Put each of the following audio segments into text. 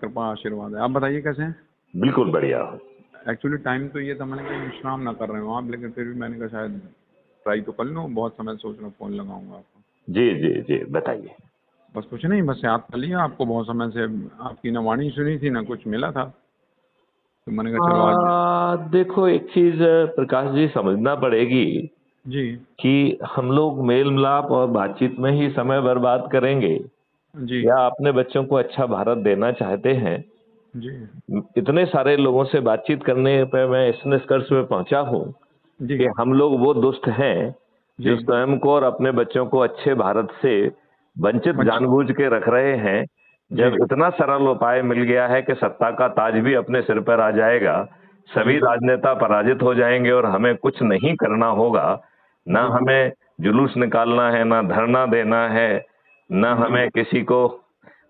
कृपा आशीर्वाद है। आप बताइए कैसे हैं? बिल्कुल बढ़िया। एक्चुअली टाइम तो ये था, मैंने कहा विश्राम ना कर रहे हो आप, लेकिन फिर भी मैंने कहा शायद ट्राई तो कर लूँ। बहुत समय से सोच रहा हूँ फ़ोन लगाऊंगा आपको। जी जी जी, बताइए। बस कुछ नहीं, बस याद कर लिया आपको। बहुत समय से आपकी ना वाणी सुनी थी ना कुछ मिला था, तो मैंने कहा चलो आज। देखो, एक चीज प्रकाश जी समझना पड़ेगी जी कि हम लोग मेल मिलाप और बातचीत में ही समय बर्बाद करेंगे, जी या अपने बच्चों को अच्छा भारत देना चाहते हैं। जी इतने सारे लोगों से बातचीत करने पे मैं इस निष्कर्ष पे पहुंचा हूं जी कि हम लोग वो दुष्ट हैं जी। जो स्वयं को और अपने बच्चों को अच्छे भारत से वंचित वंचित। जानबूझ के रख रहे हैं। जी जब इतना सरल उपाय मिल गया है कि सत्ता का ताज भी अपने सिर पर आ जाएगा, जी सभी राजनेता पराजित हो जाएंगे और हमें कुछ नहीं करना होगा, ना जी हमें जुलूस निकालना है, ना धरना देना है, ना जी हमें किसी को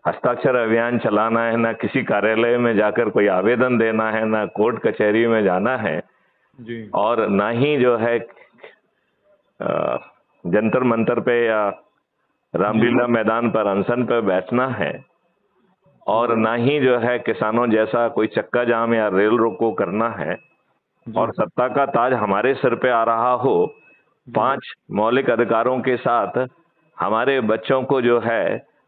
हस्ताक्षर अभियान चलाना है, ना किसी कार्यालय में जाकर कोई आवेदन देना है, ना कोर्ट कचहरी में जाना है, जी और ना ही जो है जंतर मंतर पे या जी रामलीला मैदान पर अनशन पर बैठना है, और ना ही जो है किसानों जैसा कोई चक्का जाम या रेल रोको करना है। जी और सत्ता का ताज हमारे सिर पे आ रहा हो, जी 5 मौलिक अधिकारों के साथ हमारे बच्चों को जो है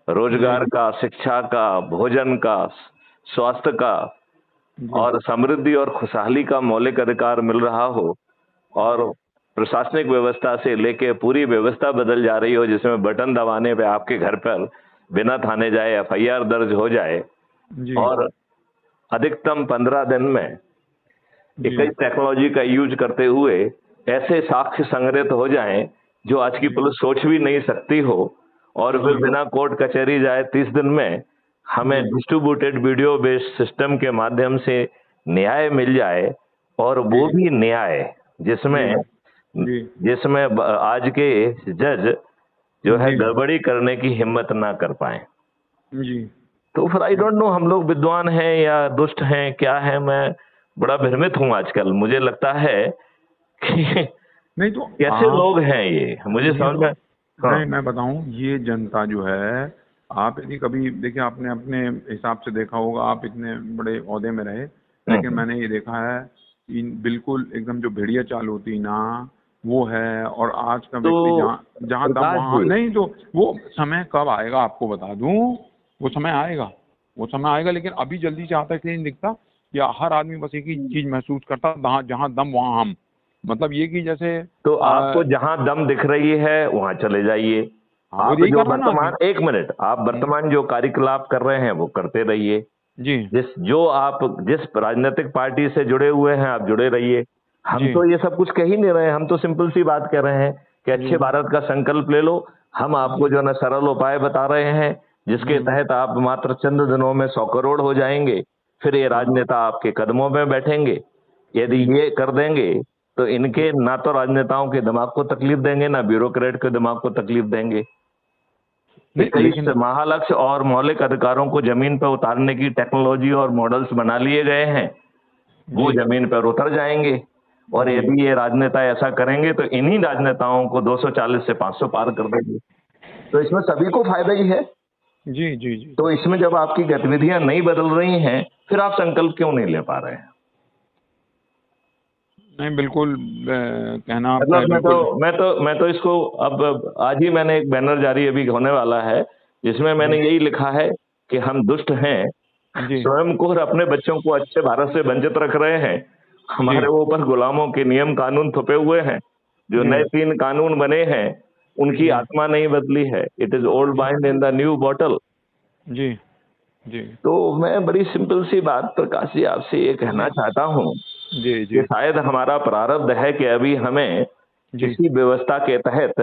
जी रोजगार का, शिक्षा का, भोजन का, स्वास्थ्य का जी और समृद्धि और खुशहाली का मौलिक अधिकार मिल रहा हो, और जी प्रशासनिक व्यवस्था से लेके पूरी व्यवस्था बदल जा रही हो, जिसमें बटन दबाने पे आपके घर पर बिना थाने जाए एफआईआर दर्ज हो जाए, जी और अधिकतम 15 दिन में जी 21 टेक्नोलॉजी का यूज करते हुए ऐसे साक्ष्य संग्रहित हो जाएं जो आज की जी पुलिस सोच भी नहीं सकती हो, और फिर जी बिना कोर्ट कचहरी जाए 30 दिन में हमें जी डिस्ट्रीब्यूटेड वीडियो बेस्ड सिस्टम के माध्यम से न्याय मिल जाए, और वो जी भी न्याय जी जिसमें जी जिसमें आज के जज जो है जी गड़बड़ी करने की हिम्मत ना कर पाए। जी। तो फिर आई डोंट नो हम लोग विद्वान हैं या दुष्ट हैं क्या है। मैं बड़ा भ्रमित हूं आजकल। मुझे लगता है कि नहीं तो कैसे आप लोग हैं ये, मुझे ये समझ तो में। हाँ। नहीं, मैं बताऊं, ये जनता जो है, आप यदि कभी देखिए, आपने अपने हिसाब से देखा होगा, आप इतने बड़े ओहदे में रहे, लेकिन हम्म। मैंने ये देखा है इन बिल्कुल एकदम जो भेड़िया चाल होती ना, वो है। और आज का तो व्यक्ति जहाँ जहाँ दम प्रकाश वहाँ जी, नहीं। तो वो समय कब आएगा आपको बता दूं। वो समय आएगा, वो समय आएगा, लेकिन अभी जल्दी से आता इसलिए नहीं दिखता। या हर आदमी बस एक ही चीज महसूस करता, जहाँ जहाँ दम वहाँ हम। मतलब ये कि जैसे तो आपको जहां दम दिख रही है वहां चले जाइए। हाँ, वो आप यही जो कर रहा हूँ ना कि। वर्तमान, एक मिनट, आप वर्तमान जो कार्यकलाप कर रहे हैं वो करते रहिए। जी जिस राजनीतिक पार्टी से जुड़े हुए हैं आप जुड़े रहिए। हम जी तो ये सब कुछ कह ही नहीं रहे हैं, हम तो सिंपल सी बात कह रहे हैं कि जी अच्छे भारत का संकल्प ले लो। हम आपको जी जो है ना सरल उपाय बता रहे हैं, जिसके जी तहत आप मात्र चंद दिनों में 100 करोड़ हो जाएंगे। फिर ये जी राजनेता आपके कदमों में बैठेंगे। यदि जी ये कर देंगे तो जी इनके ना तो राजनेताओं के दिमाग को तकलीफ देंगे, ना ब्यूरोक्रेट के दिमाग को तकलीफ देंगे। नहीं 21 लेकिन। महालक्ष्य और मौलिक अधिकारों को जमीन पर उतारने की टेक्नोलॉजी और मॉडल्स बना लिए गए हैं, वो जी जमीन पर उतर जाएंगे। और जी यदि ये राजनेता ऐसा करेंगे तो इन्हीं राजनेताओं को 240 से 500 पार कर देंगे। तो इसमें सभी को फायदा ही है। जी जी जी। तो इसमें जब आपकी गतिविधियां नहीं बदल रही हैं, फिर आप संकल्प क्यों नहीं ले पा रहे हैं? नहीं बिल्कुल, कहना आपका है मतलब बिल्कुल। मैं तो इसको अब आज ही मैंने एक बैनर जारी अभी होने वाला है, जिसमें मैंने जी यही लिखा है कि हम दुष्ट हैं, जी स्वयं को और अपने बच्चों को अच्छे भारत से वंचित रख रहे हैं। जी हमारे ऊपर गुलामों के नियम कानून थोपे हुए हैं। जो जी नए 3 कानून बने हैं उनकी जी आत्मा नहीं बदली है। इट इज ओल्ड जी wine in the new bottle. जी जी तो मैं बड़ी सिंपल सी बात प्रकाश जी आपसे ये कहना जी चाहता हूँ जी कि जी शायद हमारा प्रारब्ध है कि अभी हमें जी किसी व्यवस्था के तहत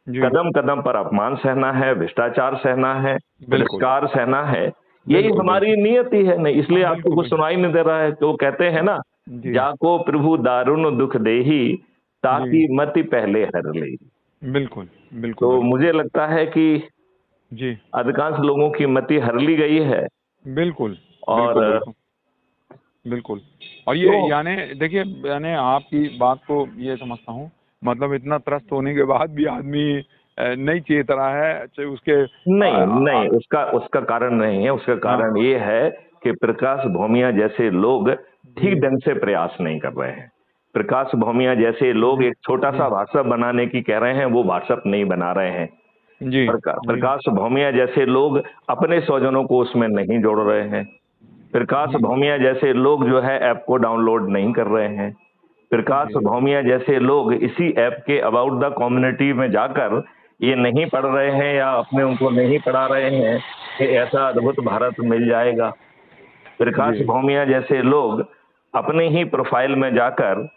जी कदम कदम पर अपमान सहना है, भ्रष्टाचार सहना है, बिल्कुल तिरस्कार सहना है। यही बिल्कुल हमारी बिल्कुल। नियति है। नहीं, इसलिए हाँ आपको बिल्कुल कुछ बिल्कुल। सुनाई नहीं दे रहा है। तो कहते हैं ना, जी जाको प्रभु दारुण दुख देही, जी ताकि मति पहले हर ले। बिल्कुल बिल्कुल तो बिल्कुल। मुझे लगता है कि जी अधिकांश लोगों की मति हर ली गई है। बिल्कुल बिल्कुल और बिल्कुल बिल्कुल। और ये तो यानी देखिए, यानी आपकी बात को ये समझता हूँ, मतलब इतना त्रस्त होने के बाद भी आदमी नहीं चेत रहा है, चाहे उसके नहीं नहीं, उसका उसका कारण नहीं है। उसका हाँ कारण ये है कि प्रकाश भौमिया जैसे लोग ठीक ढंग से प्रयास नहीं कर रहे हैं। प्रकाश भौमिया जैसे लोग एक छोटा सा व्हाट्सएप बनाने की कह रहे हैं, वो व्हाट्सएप नहीं बना रहे हैं। जी प्रकाश भौमिया जैसे लोग अपने स्वजनों को उसमें नहीं जोड़ रहे हैं। प्रकाश भौमिया जैसे लोग जो है ऐप को डाउनलोड नहीं कर रहे हैं। प्रकाश भौमिया जैसे लोग इसी ऐप के अबाउट द कम्युनिटी में जाकर ये नहीं पढ़ रहे हैं या अपने उनको नहीं पढ़ा रहे हैं कि ऐसा अद्भुत भारत मिल जाएगा। प्रकाश भौमिया जैसे लोग अपने ही प्रोफाइल में जाकर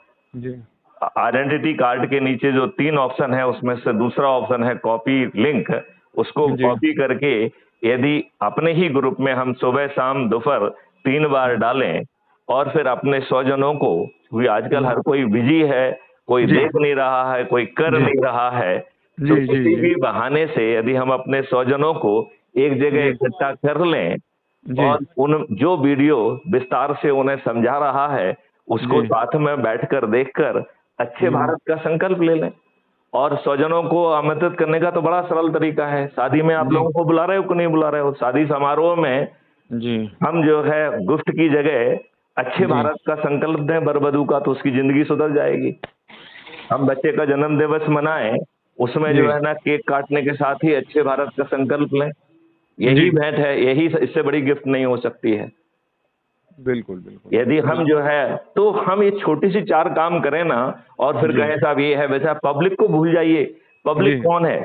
आइडेंटिटी कार्ड के नीचे जो 3 ऑप्शन है उसमें से दूसरा ऑप्शन है कॉपी लिंक, उसको कॉपी करके यदि अपने ही ग्रुप में हम सुबह शाम दोपहर 3 बार डालें और फिर अपने स्वजनों को, क्योंकि आजकल हर कोई बिजी है, कोई देख नहीं रहा है, कोई कर नहीं रहा है, तो किसी भी बहाने से यदि हम अपने स्वजनों को एक जगह इकट्ठा कर लें और उन जो वीडियो विस्तार से उन्हें समझा रहा है उसको साथ में बैठकर देखकर अच्छे भारत का संकल्प ले लें। और स्वजनों को आमंत्रित करने का तो बड़ा सरल तरीका है। शादी में आप लोगों को बुला रहे हो कि नहीं बुला रहे हो? शादी समारोह में हम जो है गिफ्ट की जगह अच्छे भारत का संकल्प दें वर-वधू का, तो उसकी जिंदगी सुधर जाएगी। हम बच्चे का जन्म दिवस मनाएं, उसमें जो है ना केक काटने के साथ ही अच्छे भारत का संकल्प लें। यही भेंट है, यही इससे बड़ी गिफ्ट नहीं हो सकती है। बिल्कुल बिल्कुल। यदि हम जो है तो हम ये छोटी सी 4 काम करें ना और फिर कहें साहब ये है वैसा, पब्लिक को भूल जाइए। पब्लिक कौन है?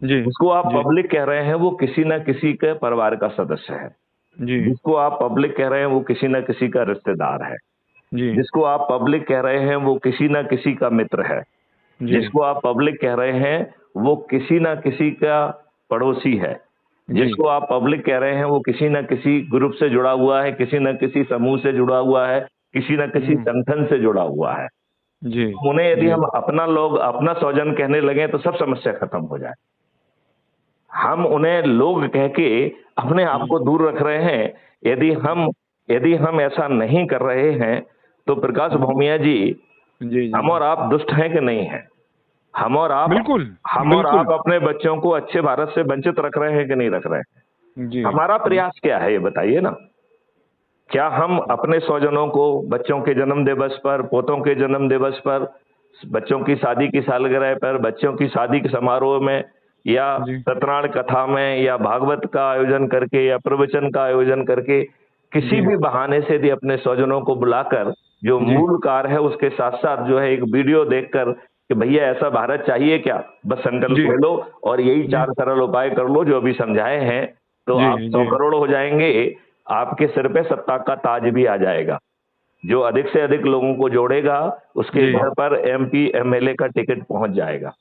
जिसको आप पब्लिक कह रहे हैं वो किसी ना किसी के परिवार का सदस्य है। जिसको आप पब्लिक कह रहे हैं वो किसी ना किसी का रिश्तेदार है। जिसको आप पब्लिक कह रहे हैं वो किसी ना किसी का मित्र है। जिसको आप पब्लिक कह रहे हैं वो किसी ना किसी का पड़ोसी है। जिसको आप पब्लिक कह रहे हैं वो किसी न किसी ग्रुप से जुड़ा हुआ है, किसी न किसी समूह से जुड़ा हुआ है, किसी न किसी संगठन से जुड़ा हुआ है। उन्हें यदि हम अपना स्वजन कहने लगे तो सब समस्या खत्म हो जाए। हम उन्हें लोग कह के अपने आप को दूर रख रहे हैं। यदि हम ऐसा नहीं कर रहे हैं तो प्रकाश भौमिया जी, हम और आप दुष्ट हैं कि नहीं है? हम और आप अपने बच्चों को अच्छे भारत से वंचित रख रहे हैं कि नहीं रख रहे हैं? हमारा प्रयास क्या है ये बताइए ना। क्या हम अपने स्वजनों को बच्चों के जन्म दिवस पर, पोतों के जन्म दिवस पर, बच्चों की शादी की सालगिरह पर, बच्चों की शादी के समारोह में या सत्यनारायण कथा में या भागवत का आयोजन करके या प्रवचन का आयोजन करके किसी भी बहाने से यदि अपने स्वजनों को बुलाकर जो मूल कार्य है उसके साथ साथ जो है एक वीडियो देखकर कि भैया ऐसा भारत चाहिए क्या, बस संकल्प ले लो और यही 4 सरल उपाय कर लो जो अभी समझाए हैं, तो आप 100 करोड़ हो जाएंगे। आपके सिर पे सत्ता का ताज भी आ जाएगा। जो अधिक से अधिक लोगों को जोड़ेगा उसके घर पर MP MLA का टिकट पहुंच जाएगा।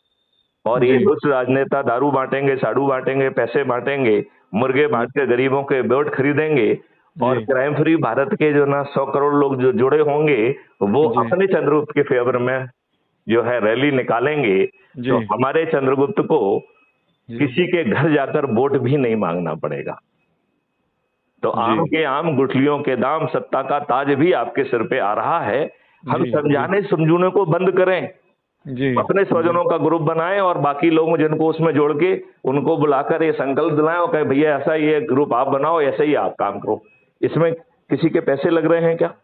और ये दुष्ट राजनेता दारू बांटेंगे, साड़ू बांटेंगे, पैसे बांटेंगे, मुर्गे बांट के गरीबों के वोट खरीदेंगे और क्राइम फ्री भारत के जो ना 100 करोड़ लोग जो जुड़े होंगे वो अपने चंद्रगुप्त के फेवर में जो है रैली निकालेंगे। तो हमारे चंद्रगुप्त को किसी के घर जाकर वोट भी नहीं मांगना पड़ेगा। तो आम के आम गुठलियों के दाम, सत्ता का ताज भी आपके सिर पे आ रहा है। हम समझाने समझूने को बंद करें। अपने स्वजनों का ग्रुप बनाएं और बाकी लोगों जिनको उसमें जोड़ के उनको बुलाकर ये संकल्प दिलाएं और कहें भैया ऐसा ये ग्रुप आप बनाओ, ऐसे ही आप काम करो। इसमें किसी के पैसे लग रहे हैं क्या?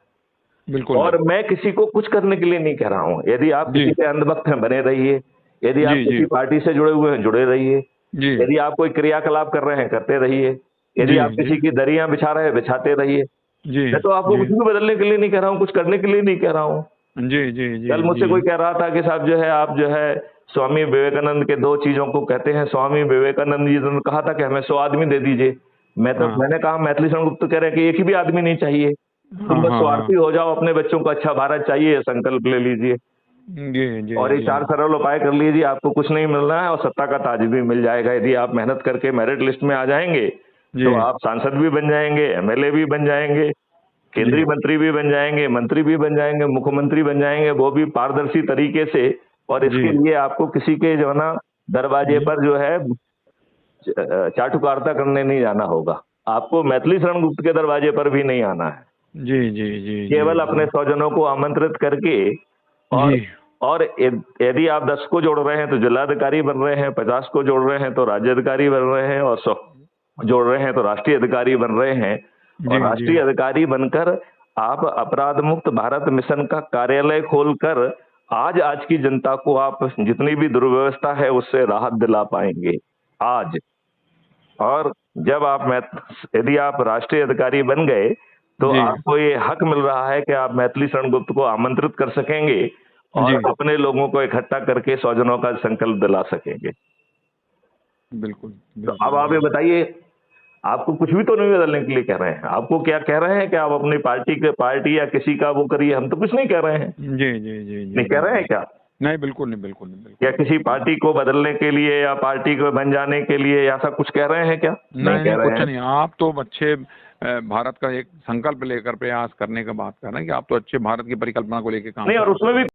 बिल्कुल। और मैं किसी को कुछ करने के लिए नहीं कह रहा हूँ। यदि आप किसी के अंधभक्त हैं बने रहिए, यदि आप किसी पार्टी से जुड़े हुए हैं जुड़े रहिए, यदि आप कोई क्रियाकलाप कर रहे हैं करते रहिए, यदि आप किसी की दरियां बिछा रहे हैं बिछाते रहिए। मैं तो आपको कुछ भी बदलने के लिए नहीं कह रहा हूँ, कुछ करने के लिए नहीं कह रहा हूँ। कल मुझसे कोई कह रहा था कि साहब जो है आप जो है स्वामी विवेकानंद के 2 चीजों को कहते हैं। स्वामी विवेकानंद जी ने कहा था कि हमें 100 आदमी दे दीजिए। मैंने कहा मैथिली शरण गुप्त कह रहे हैं कि एक ही भी आदमी नहीं चाहिए, तुम बस स्वार्थी हो जाओ, अपने बच्चों को अच्छा भारत चाहिए, संकल्प ले लीजिए और ये 4 सरल उपाय कर लीजिए। आपको कुछ नहीं मिलना है और सत्ता का ताज भी मिल जाएगा। यदि आप मेहनत करके मेरिट लिस्ट में आ जाएंगे तो आप सांसद भी बन जाएंगे, MLA भी बन जाएंगे, केंद्रीय मंत्री भी बन जाएंगे, मंत्री भी बन जाएंगे, मुख्यमंत्री बन जाएंगे, वो भी पारदर्शी तरीके से। और इसके लिए आपको किसी के जो है ना दरवाजे पर जो है चाटुकारिता करने नहीं जाना होगा। आपको मैथिली शरण गुप्त के दरवाजे पर भी नहीं आना है। केवल अपने स्वजनों को आमंत्रित करके और यदि आप 10 को जोड़ रहे हैं तो जिलाधिकारी बन रहे हैं, 50 को जोड़ रहे हैं तो राज्य अधिकारी बन रहे हैं और 100 जोड़ रहे हैं तो राष्ट्रीय अधिकारी बन रहे हैं। और राष्ट्रीय अधिकारी बनकर आप अपराध मुक्त भारत मिशन का कार्यालय खोलकर आज की जनता को आप जितनी भी दुर्व्यवस्था है उससे राहत दिला पाएंगे आज। और जब यदि आप राष्ट्रीय अधिकारी बन गए तो आपको ये हक मिल रहा है कि आप मैथिली शरण गुप्त को आमंत्रित कर सकेंगे और अपने लोगों को इकट्ठा करके स्वजनों का संकल्प दिला सकेंगे। बिल्कुल। तो अब आप ये बताइए, आपको कुछ भी तो नहीं बदलने के लिए कह रहे हैं। आपको क्या कह रहे हैं कि आप अपनी पार्टी या किसी का वो करिए, हम तो कुछ नहीं कह रहे हैं। जी नहीं कह रहे हैं क्या? नहीं, बिल्कुल नहीं। या किसी पार्टी को बदलने के लिए या पार्टी को बन जाने के लिए ऐसा कुछ कह रहे हैं क्या? नहीं कह रहे हैं। कुछ नहीं, आप तो अच्छे भारत का एक संकल्प लेकर प्रयास करने का बात कर रहे हैं कि आप तो अच्छे भारत की परिकल्पना को लेकर काम नहीं, और उसमें भी